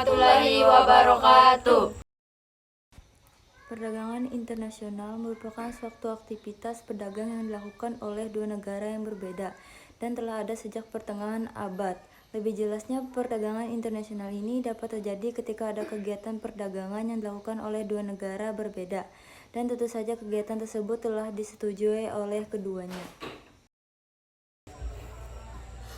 warahmatullahi wabarakatuh. Perdagangan internasional merupakan suatu aktivitas pedagang yang dilakukan oleh dua negara yang berbeda dan telah ada sejak pertengahan abad. Lebih jelasnya, perdagangan internasional ini dapat terjadi ketika ada kegiatan perdagangan yang dilakukan oleh dua negara berbeda, dan tentu saja kegiatan tersebut telah disetujui oleh keduanya.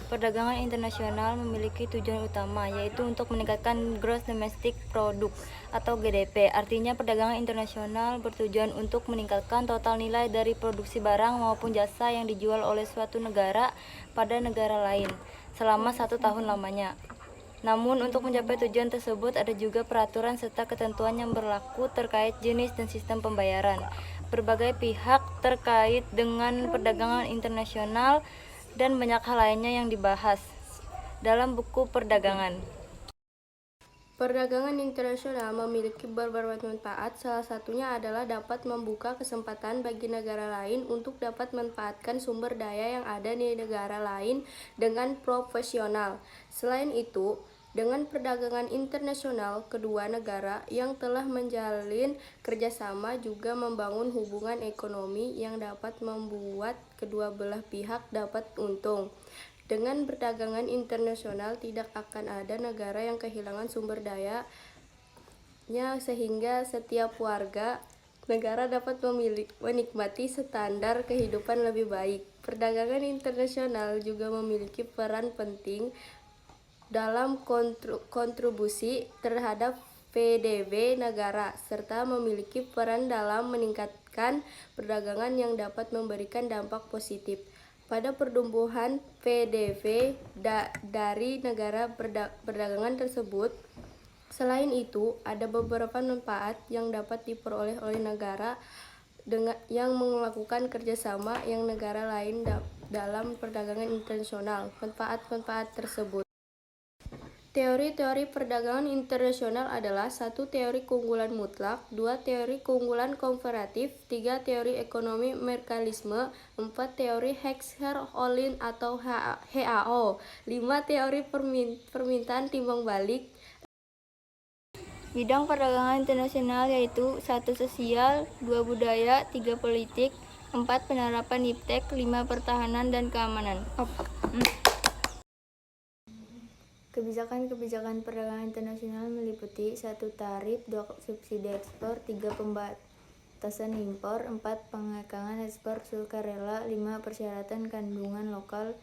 Perdagangan internasional memiliki tujuan utama, yaitu untuk meningkatkan Gross Domestic Product atau GDP. Artinya, perdagangan internasional bertujuan untuk meningkatkan total nilai dari produksi barang maupun jasa yang dijual oleh suatu negara pada negara lain selama 1 tahun lamanya. Namun, untuk mencapai tujuan tersebut ada juga peraturan serta ketentuan yang berlaku terkait jenis dan sistem pembayaran. Berbagai pihak terkait dengan perdagangan internasional dan banyak hal lainnya yang dibahas dalam buku perdagangan. Perdagangan internasional memiliki beberapa manfaat, salah satunya adalah dapat membuka kesempatan bagi negara lain untuk dapat memanfaatkan sumber daya yang ada di negara lain dengan profesional. Selain itu, dengan perdagangan internasional, kedua negara yang telah menjalin kerjasama juga membangun hubungan ekonomi yang dapat membuat kedua belah pihak dapat untung. Dengan perdagangan internasional tidak akan ada negara yang kehilangan sumber dayanya, sehingga setiap warga negara dapat menikmati standar kehidupan lebih baik. Perdagangan internasional juga memiliki peran penting dalam kontribusi terhadap PDB negara, serta memiliki peran dalam meningkatkan perdagangan yang dapat memberikan dampak positif pada pertumbuhan PDB dari negara perdagangan tersebut. Selain itu, ada beberapa manfaat yang dapat diperoleh oleh negara yang melakukan kerjasama yang negara lain dalam perdagangan internasional. Manfaat-manfaat tersebut: teori-teori perdagangan internasional adalah: 1. Teori keunggulan mutlak, 2. Teori keunggulan komparatif, 3. Teori ekonomi merkantilisme, 4. Teori Heckscher-Ohlin atau HAO, 5. Teori permintaan timbang balik. Bidang perdagangan internasional yaitu 1. Sosial, 2. Budaya, 3. Politik, 4. Penerapan iptek, 5. Pertahanan dan keamanan. Kebijakan-kebijakan perdagangan internasional meliputi: 1. Tarif, 2. Subsidi ekspor, 3. Pembatasan impor, 4. Pengekangan ekspor sukarela, 5. Persyaratan kandungan lokal,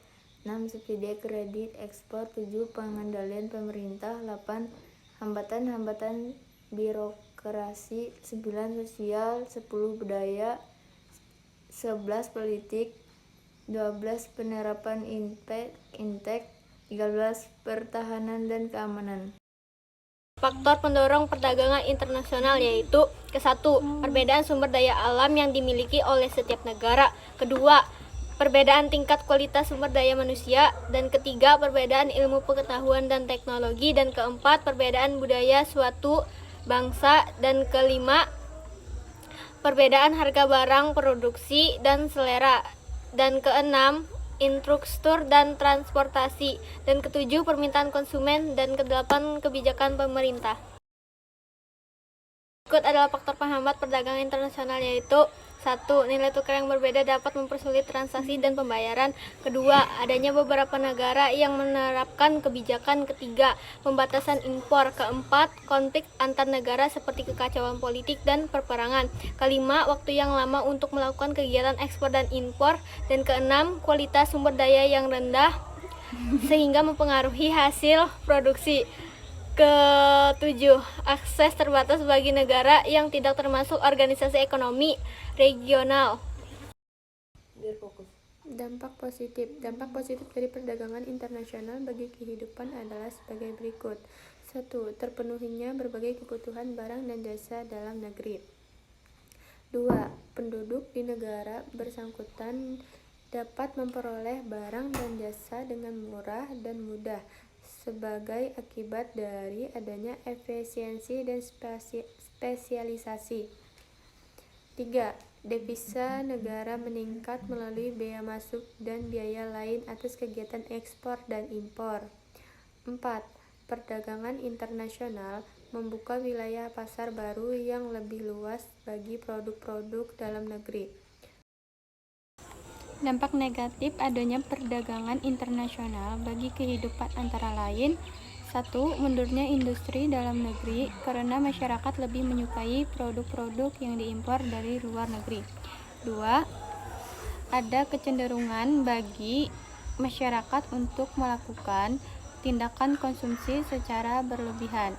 6. Subsidi kredit ekspor, 7. Pengendalian pemerintah, 8. Hambatan-hambatan birokrasi, 9. Sosial, 10. Budaya, 11. Politik, 12. Penerapan iptek, 13. Pertahanan dan keamanan. Faktor pendorong perdagangan internasional yaitu: ke-1, perbedaan sumber daya alam yang dimiliki oleh setiap negara, kedua, perbedaan tingkat kualitas sumber daya manusia, dan ketiga, perbedaan ilmu pengetahuan dan teknologi, dan keempat, perbedaan budaya suatu bangsa, dan kelima, perbedaan harga barang produksi dan selera, dan keenam, infrastruktur dan transportasi, dan ketujuh, permintaan konsumen, dan kedelapan, kebijakan pemerintah. Berikut adalah faktor penghambat perdagangan internasional yaitu: 1. Nilai tukar yang berbeda dapat mempersulit transaksi dan pembayaran. Kedua, adanya beberapa negara yang menerapkan kebijakan. Ketiga, pembatasan impor. Keempat, konflik antar negara seperti kekacauan politik dan peperangan. Kelima, waktu yang lama untuk melakukan kegiatan ekspor dan impor. Dan keenam, kualitas sumber daya yang rendah sehingga mempengaruhi hasil produksi. Ketujuh, akses terbatas bagi negara yang tidak termasuk organisasi ekonomi regional. Dampak positif dari perdagangan internasional bagi kehidupan adalah sebagai berikut. 1. Terpenuhinya berbagai kebutuhan barang dan jasa dalam negeri. 2. Penduduk di negara bersangkutan dapat memperoleh barang dan jasa dengan murah dan mudah sebagai akibat dari adanya efisiensi dan spesialisasi. 3. Devisa negara meningkat melalui bea masuk dan biaya lain atas kegiatan ekspor dan impor. 4. perdagangan internasional membuka wilayah pasar baru yang lebih luas bagi produk-produk dalam negeri. Dampak negatif adanya perdagangan internasional bagi kehidupan antara lain: 1. Mundurnya industri dalam negeri karena masyarakat lebih menyukai produk-produk yang diimpor dari luar negeri. 2. Ada kecenderungan bagi masyarakat untuk melakukan tindakan konsumsi secara berlebihan.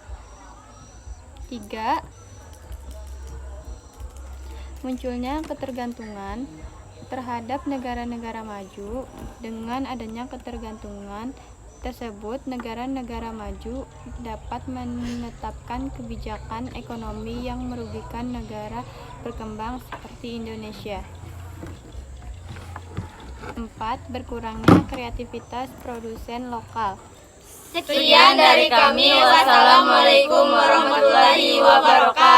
3. Munculnya ketergantungan terhadap negara-negara maju. Dengan adanya ketergantungan tersebut, negara-negara maju dapat menetapkan kebijakan ekonomi yang merugikan negara berkembang seperti Indonesia. 4. Berkurangnya kreativitas produsen lokal. Sekian dari kami. Wassalamualaikum warahmatullahi wabarakatuh.